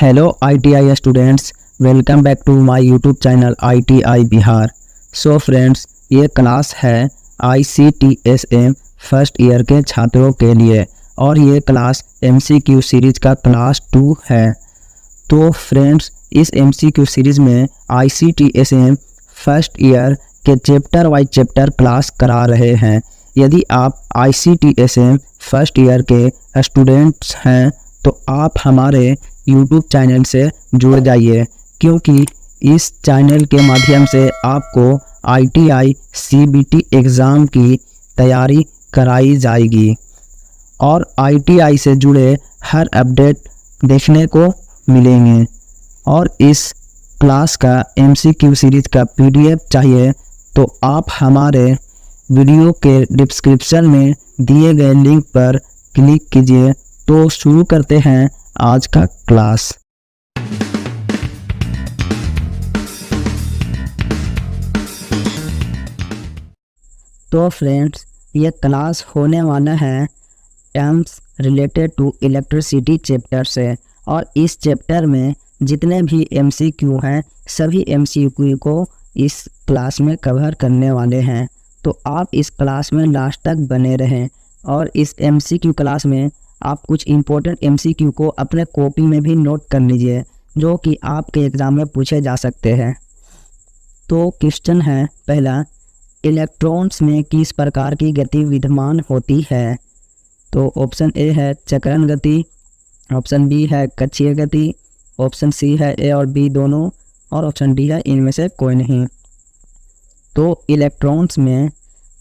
Hello ITI students, welcome back to my YouTube channel ITI Bihar. So friends, ये class है ICTSM first year के छात्रों के लिए और ये क्लास MCQ सीरीज का क्लास 2 है। तो फ्रेंड्स, इस MCQ सीरीज़ में ICTSM फर्स्ट ईयर के चैप्टर वाइज चैप्टर क्लास करा रहे हैं। यदि आप ICTSM फर्स्ट ईयर के स्टूडेंट्स हैं तो आप हमारे YouTube चैनल से जुड़ जाइए, क्योंकि इस चैनल के माध्यम से आपको ITI CBT एग्ज़ाम की तैयारी कराई जाएगी और ITI से जुड़े हर अपडेट देखने को मिलेंगे। और इस क्लास का MCQ सीरीज का PDF चाहिए तो आप हमारे वीडियो के डिस्क्रिप्शन में दिए गए लिंक पर क्लिक कीजिए। तो शुरू करते हैं आज का क्लास। तो फ्रेंड्स, ये क्लास होने वाला है terms related to electricity chapter से, और इस चैप्टर में जितने भी MCQ हैं सभी MCQ को इस क्लास में कवर करने वाले हैं। तो आप इस क्लास में लास्ट तक बने रहें और इस MCQ क्लास में आप कुछ इम्पोर्टेंट MCQ को अपने कॉपी में भी नोट कर लीजिए, जो कि आपके एग्ज़ाम में पूछे जा सकते हैं। तो क्वेश्चन है पहला, इलेक्ट्रॉन्स में किस प्रकार की गति विद्यमान होती है? तो ऑप्शन ए है चक्रण गति, ऑप्शन बी है कक्षीय गति, ऑप्शन सी है ए और बी दोनों, और ऑप्शन डी है इनमें से कोई नहीं। तो इलेक्ट्रॉन्स में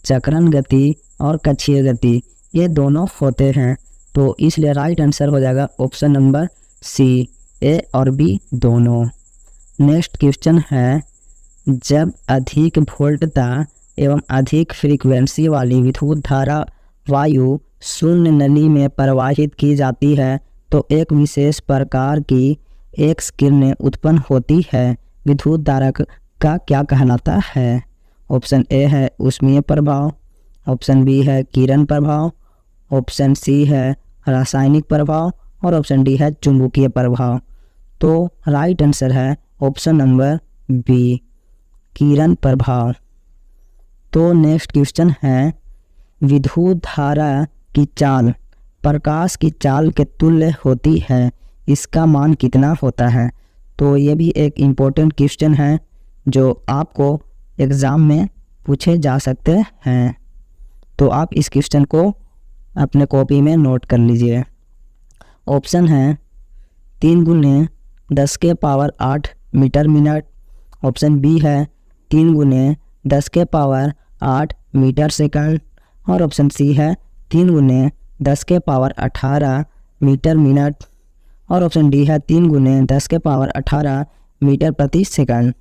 चक्रण गति और कक्षीय गति ये दोनों होते हैं, तो इसलिए राइट आंसर हो जाएगा ऑप्शन नंबर सी, ए और बी दोनों। नेक्स्ट क्वेश्चन है, जब अधिक वोल्टता एवं अधिक फ्रीक्वेंसी वाली विद्युत धारा वायु शून्य नली में प्रवाहित की जाती है तो एक विशेष प्रकार की एक्स किरणें उत्पन्न होती है, विद्युत धारा का क्या कहलाता है? ऑप्शन ए है ऊष्मीय प्रभाव, ऑप्शन बी है किरण प्रभाव, ऑप्शन सी है रासायनिक प्रभाव, और ऑप्शन डी है चुंबकीय प्रभाव। तो राइट आंसर है ऑप्शन नंबर बी, किरण प्रभाव। तो नेक्स्ट क्वेश्चन है, विद्युत धारा की चाल प्रकाश की चाल के तुल्य होती है, इसका मान कितना होता है? तो ये भी एक इम्पोर्टेंट क्वेश्चन है जो आपको एग्ज़ाम में पूछे जा सकते हैं। तो आप इस क्वेश्चन को अपने कॉपी में नोट कर लीजिए। ऑप्शन है 3 गुने 10 के power 8 metre minute, option B है 3 गुने 10 के पावर 8 मीटर सेकंड, और ऑप्शन सी है 3 गुने 10 के पावर 18 मीटर मिनट, और ऑप्शन डी है 3 गुने 10 के पावर 18 मीटर प्रति सेकंड।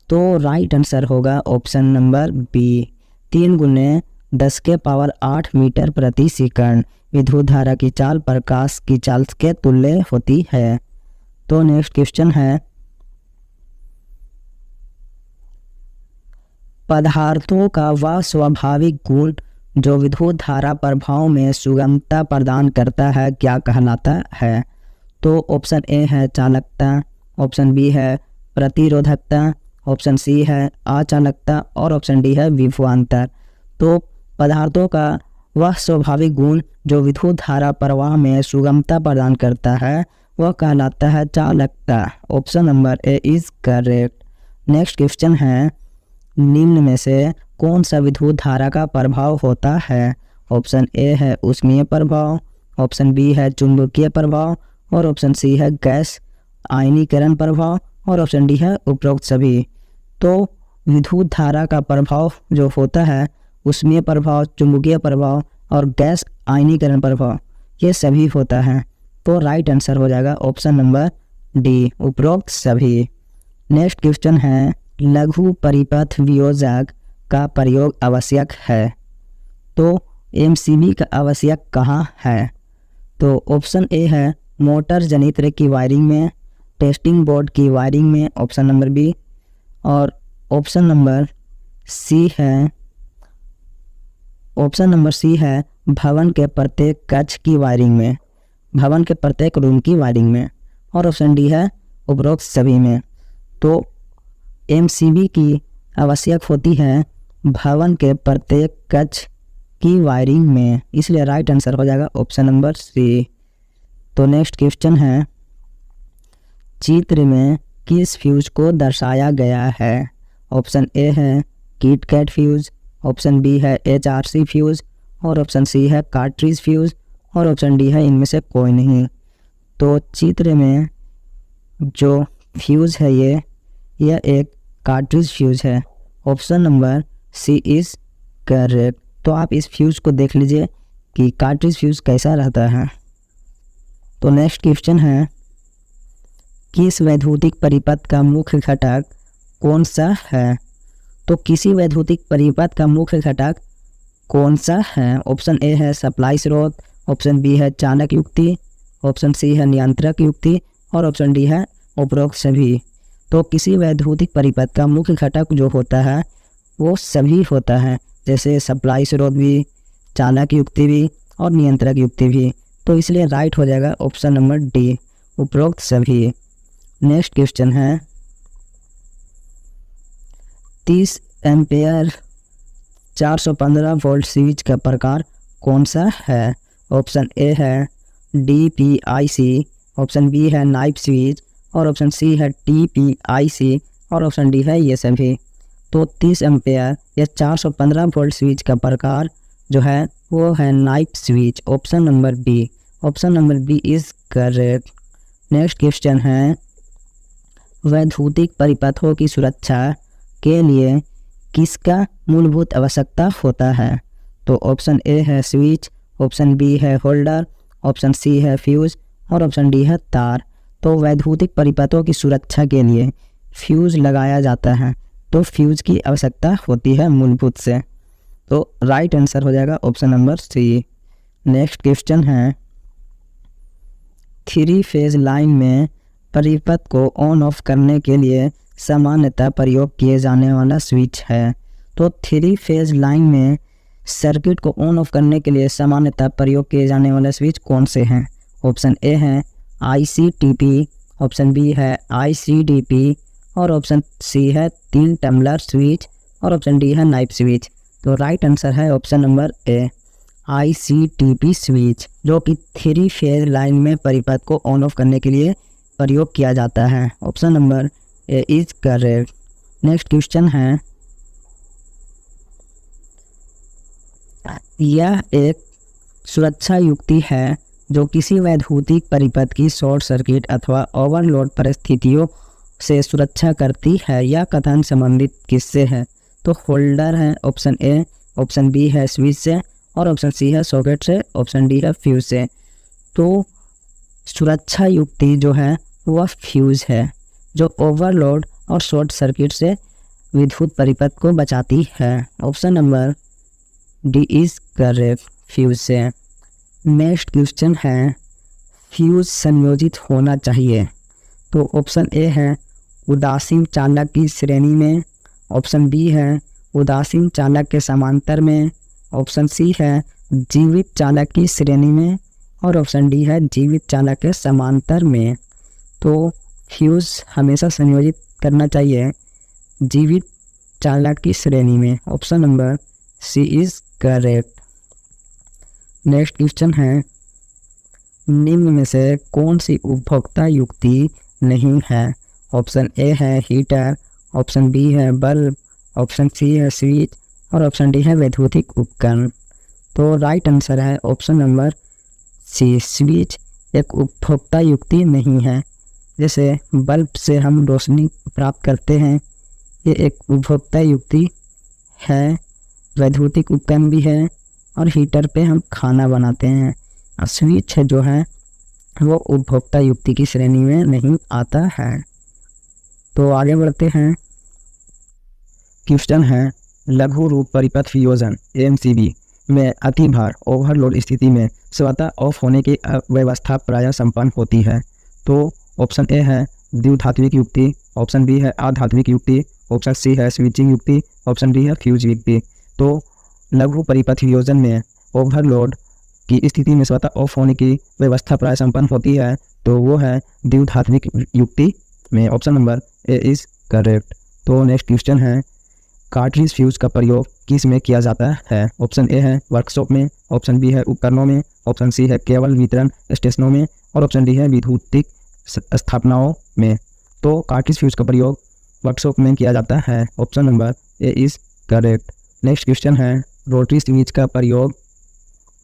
तो राइट आंसर होगा ऑप्शन नंबर बी, 3 गुने 10 के पावर 8 मीटर प्रति सेकंड। विद्युत धारा की चाल प्रकाश की चाल के तुल्य होती है। तो नेक्स्ट क्वेश्चन है, पदार्थों का वह स्वाभाविक गुण जो विद्युत धारा प्रभाव में सुगमता प्रदान करता है क्या कहलाता है? तो ऑप्शन ए है चालकता, ऑप्शन बी है प्रतिरोधकता, ऑप्शन सी है अचालकता, और ऑप्शन डी है विभवांतर। तो पदार्थों का वह स्वाभाविक गुण जो विद्युत धारा प्रवाह में सुगमता प्रदान करता है वह कहलाता है चालकता। Option number A is correct. Next question है, निम्न में से कौन सा विद्युत धारा का प्रभाव होता है? ऑप्शन ए है ऊष्मीय प्रभाव, ऑप्शन बी है चुंबकीय प्रभाव, और ऑप्शन सी है गैस आयनीकरण प्रभाव, और ऑप्शन डी है उपरोक्त सभी। तो विद्युत धारा का प्रभाव जो होता है ऊष्मीय प्रभाव, चुंबकीय प्रभाव और गैस आयनीकरण प्रभाव ये सभी होता है। तो राइट आंसर हो जाएगा ऑप्शन नंबर डी, उपरोक्त सभी। नेक्स्ट क्वेश्चन है, लघु परिपथ वियोजक का प्रयोग आवश्यक है, तो MCB का आवश्यक कहाँ है? तो ऑप्शन ए है मोटर जनित्र की वायरिंग में, टेस्टिंग बोर्ड की वायरिंग में, ऑप्शन नंबर बी, और ऑप्शन नंबर सी है भवन के प्रत्येक कक्ष की वायरिंग में, भवन के प्रत्येक रूम की वायरिंग में, और ऑप्शन डी है उपरोक्त सभी में। तो एमसीबी की आवश्यक होती है भवन के प्रत्येक कक्ष की वायरिंग में, इसलिए राइट आंसर हो जाएगा ऑप्शन नंबर सी। तो नेक्स्ट क्वेश्चन है, चित्र में किस फ्यूज को दर्शाया गया है? ऑप्शन ए है kit cat fuse, option B है HRC फ्यूज, और ऑप्शन सी है कार्ट्रिज फ्यूज, और ऑप्शन डी है इनमें से कोई नहीं। तो चित्र में जो फ्यूज है यह एक कार्ट्रिज फ्यूज है। Option number C is correct. तो आप इस फ्यूज को देख लीजिए कि कार्ट्रिज फ्यूज कैसा रहता है। तो नेक्स्ट क्वेश्चन है, किस वैद्युतिक परिपथ का मुख्य घटक कौन सा है? तो किसी वैद्युतिक परिपथ का मुख्य घटक कौन सा है? ऑप्शन ए है सप्लाई स्रोत, ऑप्शन बी है चालक युक्ति, ऑप्शन सी है नियंत्रक युक्ति, और ऑप्शन डी है उपरोक्त सभी। तो किसी वैद्युतिक परिपथ का मुख्य घटक जो होता है वो सभी होता है, जैसे सप्लाई स्रोत भी, चालक युक्ति भी और नियंत्रक युक्ति भी। तो इसलिए राइट हो जाएगा ऑप्शन नंबर डी, उपरोक्त सभी। नेक्स्ट क्वेश्चन है, 30 एम्पेयर 415 वोल्ट स्विच का प्रकार कौन सा है? ऑप्शन ए है DPIC, ऑप्शन बी है नाइफ स्विच, और ऑप्शन सी है TPIC, और ऑप्शन डी है ये सभी। तो 30 एम्पेयर या 415 वोल्ट स्विच का प्रकार जो है वो है knife switch, option number B. Option number B is correct. Next question है, वैद्युतिक परिपथों की सुरक्षा के लिए किसका मूलभूत आवश्यकता होता है? तो ऑप्शन ए है स्विच, ऑप्शन बी है होल्डर, ऑप्शन सी है फ्यूज, और ऑप्शन डी है तार। तो वैद्युतिक परिपथों की सुरक्षा के लिए फ्यूज लगाया जाता है, तो फ्यूज की आवश्यकता होती है मूलभूत से। तो राइट आंसर हो जाएगा option number C. Next question है, 3 फेज लाइन में परिपथ को ऑन ऑफ करने के लिए सामान्यतः प्रयोग किए जाने वाला स्विच है। तो 3 फेज लाइन में सर्किट को ऑन ऑफ करने के लिए सामान्यतः प्रयोग किए जाने वाले स्विच कौन से हैं? ऑप्शन ए है ICTP, ऑप्शन बी है ICDP, और ऑप्शन सी है 3 टम्बलर स्विच, और ऑप्शन डी है नाइफ स्विच। तो राइट आंसर है ऑप्शन नंबर ए ICTP स्विच, जो कि 3 फेज लाइन में परिपथ को ऑन ऑफ करने के लिए प्रयोग किया जाता है। Option number A is correct. Next question है, यह एक सुरक्षा युक्ति है जो किसी वैद्युतिक परिपथ की शॉर्ट सर्किट अथवा ओवरलोड परिस्थितियों से सुरक्षा करती है। यह कथन संबंधित किससे है? तो होल्डर है ऑप्शन ए, ऑप्शन बी है स्विच से, और ऑप्शन सी है सॉकेट से, ऑप्शन डी है फ्यूज से। तो सुरक्षा युक्ति जो है वह फ्यूज है, जो ओवरलोड और शॉर्ट सर्किट से विद्युत परिपथ को बचाती है। Option number D is correct, fuse से। नेक्स्ट क्वेश्चन है, फ्यूज संयोजित होना चाहिए। तो ऑप्शन ए है उदासीन चालक की श्रेणी में, ऑप्शन बी है उदासीन चालक के समांतर में, ऑप्शन सी है जीवित चालक की श्रेणी में, और ऑप्शन डी है जीवित चालक के समांतर में। तो फ्यूज हमेशा संयोजित करना चाहिए जीवित चालक की श्रेणी में। Option number C is correct. Next question है, निम्न में से कौन सी उपभोक्ता युक्ति नहीं है? ऑप्शन ए है हीटर, ऑप्शन बी है बल्ब, ऑप्शन सी है स्विच, और ऑप्शन डी है वैद्युतिक उपकरण। तो राइट आंसर है ऑप्शन नंबर सी, स्विच एक उपभोक्ता युक्ति नहीं है। जैसे बल्ब से हम रोशनी प्राप्त करते हैं, ये एक उपभोक्ता युक्ति है। वैद्युतिक उपकरण भी है, और हीटर पे हम खाना बनाते हैं। और स्विच जो है वो उपभोक्ता युक्ति की श्रेणी में नहीं आता है। तो आगे बढ़ते हैं। क्वेश्चन है, लघु रूप परिपथ वियोजन AMCB में अतिभार ओवरलोड स्थिति में स्वतः ऑफ होने की व्यवस्था प्रायः संपन्न होती है। तो ऑप्शन ए है द्विधात्विक युक्ति, ऑप्शन बी है आधात्विक युक्ति, ऑप्शन सी है स्विचिंग युक्ति, ऑप्शन डी है फ्यूज युक्ति। तो लघु परिपथ वियोजन में ओवरलोड की स्थिति में स्वतः ऑफ होने की व्यवस्था प्राय संपन्न होती है। तो वो है द्विधात्विक युक्ति में। Option number A is correct. तो नेक्स्ट क्वेश्चन है, कार्ट्रिज फ्यूज का प्रयोग किस में किया जाता है? ऑप्शन ए है वर्कशॉप में, ऑप्शन बी है उपकरणों में, ऑप्शन सी है केवल वितरण स्टेशनों में, और ऑप्शन डी है विद्युतिक स्थापनाओं में। तो कार्ट्रिज फ्यूज का प्रयोग वर्कशॉप में किया जाता है। Option number A is correct. Next question है, रोटरी स्विच का प्रयोग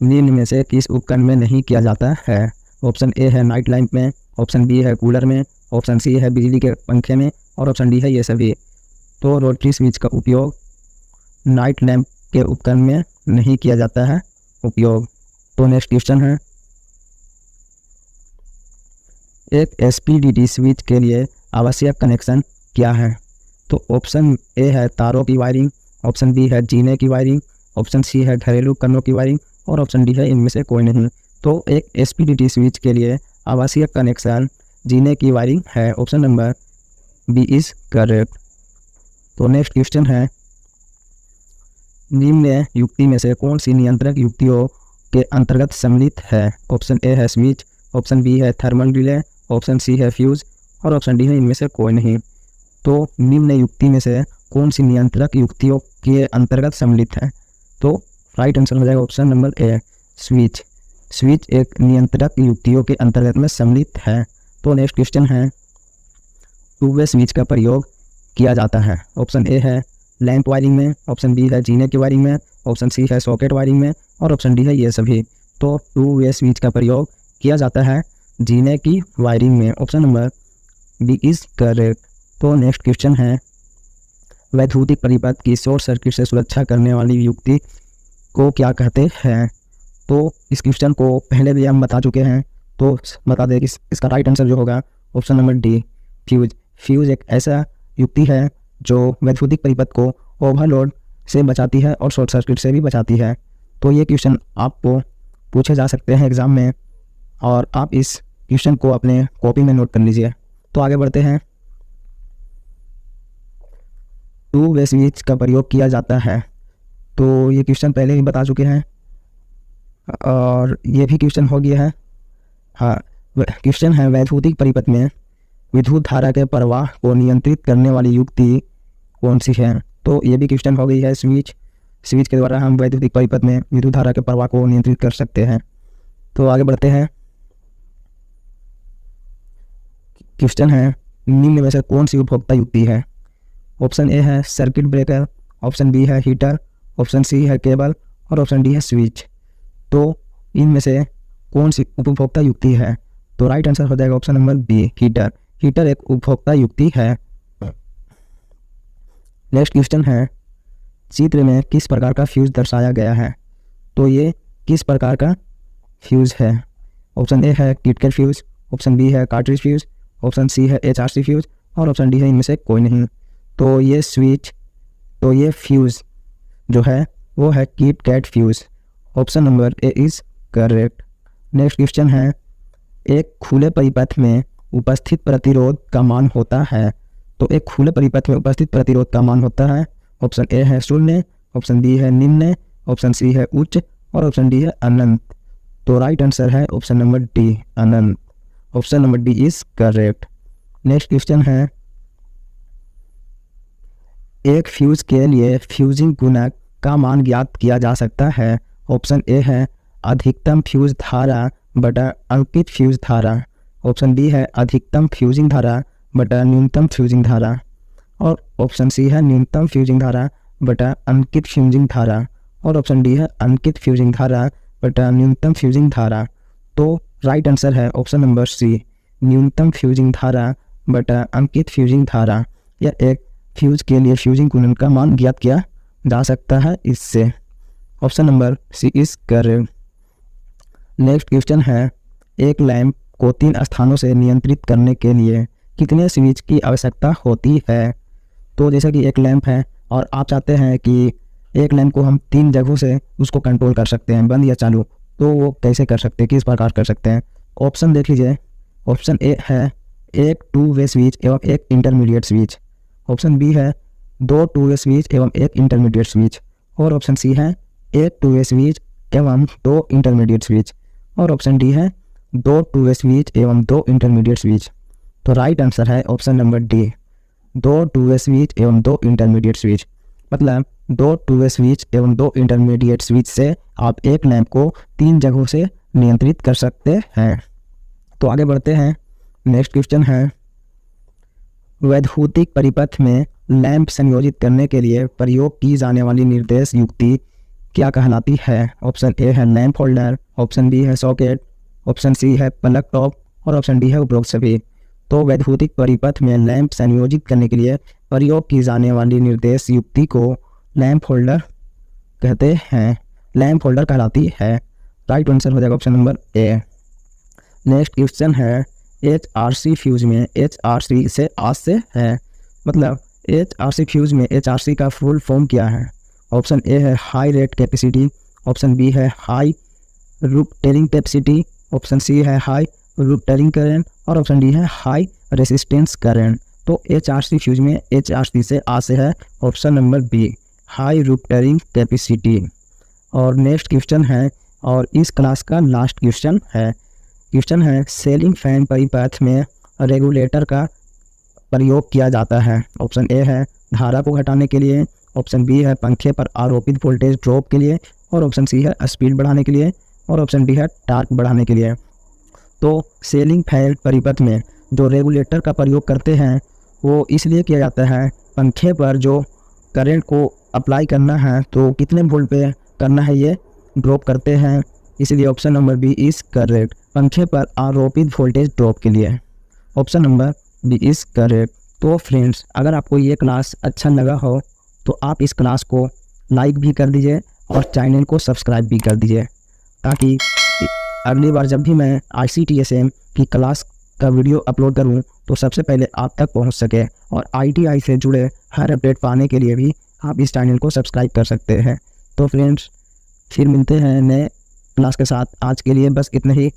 निम्न में से किस उपकरण में नहीं किया जाता है? ऑप्शन ए है नाइट लैंप में, ऑप्शन बी है कूलर में, ऑप्शन सी है बिजली के पंखे में, और ऑप्शन डी है ये सभी। तो रोटरी स्विच का उपयोग नाइट लैंप के उपकरण में नहीं किया जाता है उपयोग। तो नेक्स्ट क्वेश्चन है, एक एसपीडीटी स्विच के लिए आवश्यक कनेक्शन क्या है? तो ऑप्शन ए है तारों की वायरिंग, ऑप्शन बी है जीने की वायरिंग, ऑप्शन सी है घरेलू उपकरणों की वायरिंग, और ऑप्शन डी है इनमें से कोई नहीं। तो एक एसपीडीटी स्विच के लिए आवश्यक कनेक्शन जीने की वायरिंग है। Option number B is correct. तो नेक्स्ट क्वेश्चन है, निम्न युक्ति में से कौन सी नियंत्रक युक्तियों के अंतर्गत सम्मिलित है? ऑप्शन ए है स्विच, ऑप्शन बी है थर्मल रिले, ऑप्शन सी है फ्यूज, और ऑप्शन डी है इनमें से कोई नहीं। तो निम्न युक्ति में से कौन सी नियंत्रक युक्तियों के अंतर्गत सम्मिलित है? तो राइट आंसर हो जाएगा ऑप्शन नंबर ए स्विच। स्विच एक नियंत्रक युक्तियों के अंतर्गत में सम्मिलित है। तो नेक्स्ट क्वेश्चन है, टू वे स्विच का प्रयोग किया जाता है। ऑप्शन ए है लैंप वायरिंग में, ऑप्शन बी है जीने की वायरिंग में, ऑप्शन सी है सॉकेट वायरिंग में, और ऑप्शन डी है ये सभी। तो टू वे स्विच का प्रयोग किया जाता है जीने की वायरिंग में। Option number B is correct. तो नेक्स्ट क्वेश्चन है, वैद्युतिक परिपथ की शॉर्ट सर्किट से सुरक्षा करने वाली युक्ति को क्या कहते हैं? तो इस क्वेश्चन को पहले भी हम बता चुके हैं, तो बता दें कि इसका राइट आंसर जो होगा option number D fuse. Fuse एक ऐसा युक्ति है जो वैद्युतिक परिपथ को ओवरलोड से बचाती है और शॉर्ट सर्किट से भी बचाती है। तो ये क्वेश्चन आपको पूछे जा सकते हैं एग्ज़ाम में, और आप इस क्वेश्चन को अपने कॉपी में नोट कर लीजिए। तो आगे बढ़ते हैं, टू वे स्विच का प्रयोग किया जाता है। तो ये क्वेश्चन पहले ही बता चुके हैं, और ये भी क्वेश्चन हो गया है। हाँ, क्वेश्चन है वैद्युतिक परिपथ में विद्युत धारा के प्रवाह को नियंत्रित करने वाली युक्ति कौन सी है? तो ये भी क्वेश्चन हो गई है स्विच। स्विच के द्वारा हम वैद्युतिक परिपथ में विद्युत धारा के प्रवाह को नियंत्रित कर सकते हैं। तो आगे बढ़ते हैं, क्वेश्चन है निम्न में से कौन सी उपभोक्ता युक्ति है? ऑप्शन ए है सर्किट ब्रेकर, ऑप्शन बी है हीटर, ऑप्शन सी है केबल, और ऑप्शन डी है स्विच। तो इनमें से कौन सी उपभोक्ता युक्ति है? तो राइट आंसर हो जाएगा option number B heater. Heater एक उपभोक्ता युक्ति है। नेक्स्ट क्वेश्चन है, चित्र में किस प्रकार का फ्यूज दर्शाया गया है? तो ये किस प्रकार का फ्यूज है? ऑप्शन ए है किटकैट फ्यूज, ऑप्शन बी है कार्ट्रिज फ्यूज, ऑप्शन सी है HRC फ्यूज, और ऑप्शन डी है इनमें से कोई नहीं। तो ये फ्यूज जो है वो है KitKat fuse. Option number A is correct. Next question है, एक खुले परिपथ में उपस्थित प्रतिरोध का मान होता है। तो एक खुले परिपथ में उपस्थित प्रतिरोध का मान होता है, ऑप्शन ए है 0, ऑप्शन बी है निम्न, ऑप्शन सी है उच्च, और ऑप्शन डी है अनंत। तो राइट आंसर है option number D Anant. Option number D is correct. Next question है, एक फ्यूज के लिए फ्यूजिंग गुणक का मान ज्ञात किया जा सकता है। ऑप्शन ए है अधिकतम फ्यूज धारा बटा अंकित फ्यूज धारा, ऑप्शन बी है अधिकतम फ्यूजिंग धारा बटा न्यूनतम फ्यूजिंग धारा, और ऑप्शन सी है न्यूनतम फ्यूजिंग धारा बटा अंकित फ्यूजिंग धारा, और ऑप्शन डी है अंकित फ्यूजिंग धारा बटा न्यूनतम फ्यूजिंग धारा। तो राइट आंसर है ऑप्शन नंबर सी न्यूनतम फ्यूजिंग धारा बटा अंकित फ्यूजिंग धारा। यह एक फ्यूज के लिए फ्यूजिंग गुणन का मान ज्ञात किया जा सकता है इससे। Option number C is correct. Next question है, एक लैंप को 3 स्थानों से नियंत्रित करने के लिए कितने स्विच की आवश्यकता होती है? तो जैसा कि एक लैंप है और आप चाहते हैं कि एक लैंप को हम 3 जगहों से उसको कंट्रोल कर सकते हैं, बंद या चालू, तो वो कैसे कर सकते हैं, किस प्रकार कर सकते हैं? ऑप्शन देख लीजिए। ऑप्शन ए है एक 2 वे स्विच एवं एक इंटरमीडिएट स्विच, ऑप्शन बी है 2 2 वे स्विच एवं एक इंटरमीडिएट स्विच, और ऑप्शन सी है एक 2 वे स्विच एवं 2 इंटरमीडिएट स्विच, और ऑप्शन डी है दो टू वे स्विच एवं दो इंटरमीडिएट स्विच। तो राइट आंसर है ऑप्शन नंबर डी, दो टू वे स्विच एवं दो इंटरमीडिएट स्विच। मतलब दो टू वे स्विच एवं दो इंटरमीडिएट स्विच से आप एक लैंप को 3 जगहों से नियंत्रित कर सकते हैं। तो आगे बढ़ते हैं। नेक्स्ट क्वेश्चन है, वैद्युतिक परिपथ में लैंप संयोजित करने के लिए प्रयोग की जाने वाली निर्देश युक्ति क्या कहलाती है? ऑप्शन ए है लैंप होल्डर, ऑप्शन बी है सॉकेट, ऑप्शन सी है प्लग टॉप और ऑप्शन डी है उपरोक्त सभी। तो वैद्युतिक परिपथ में लैंप संयोजित करने के लिए प्रयोग की जाने वाली निर्देश युक्ति को लैंप होल्डर कहते हैं, लैंप होल्डर कहलाती है। राइट आंसर हो जाएगा option number A. Next question है, HRC फ्यूज में HRC से आज से है, मतलब HRC फ्यूज में HRC का फुल फॉर्म क्या है? ऑप्शन ए है high rate capacity, option B है high rupturing capacity, option C है हाई रूटेरिंग करंट और ऑप्शन डी है हाई रेसिस्टेंस करंट। तो HRC फ्यूज में HRC से आ से है option number B, high rupturing capacity. और नेक्स्ट क्वेश्चन है, और इस क्लास का लास्ट क्वेश्चन है सीलिंग फैन परिपथ में रेगुलेटर का प्रयोग किया जाता है। ऑप्शन ए है धारा को घटाने के लिए, ऑप्शन बी है पंखे पर आरोपित वोल्टेज ड्रॉप के लिए और ऑप्शन सी है स्पीड बढ़ाने के लिए और ऑप्शन डी है टार्क बढ़ाने के लिए। तो सीलिंग फैन परिपथ में जो रेगुलेटर का प्रयोग करते हैं वो इसलिए किया जाता है, पंखे पर जो करंट को अप्लाई करना है तो कितने वोल्ट पे करना है ये ड्रॉप करते हैं, इसलिए option number B is correct, पंखे पर आरोपित वोल्टेज ड्रॉप के लिए। Option number B is correct. तो फ्रेंड्स, अगर आपको ये क्लास अच्छा लगा हो तो आप इस क्लास को लाइक भी कर दीजिए और चैनल को सब्सक्राइब भी कर दीजिए, ताकि अगली बार जब भी मैं ICTSM की क्लास का वीडियो अपलोड करूं तो सबसे पहले आप तक पहुंच सके। और ITI से जुड़े हर अपडेट पाने के लिए भी आप इस चैनल को सब्सक्राइब कर सकते हैं। तो फ्रेंड्स, फिर मिलते हैं नए क्लास के साथ। आज के लिए बस इतना ही।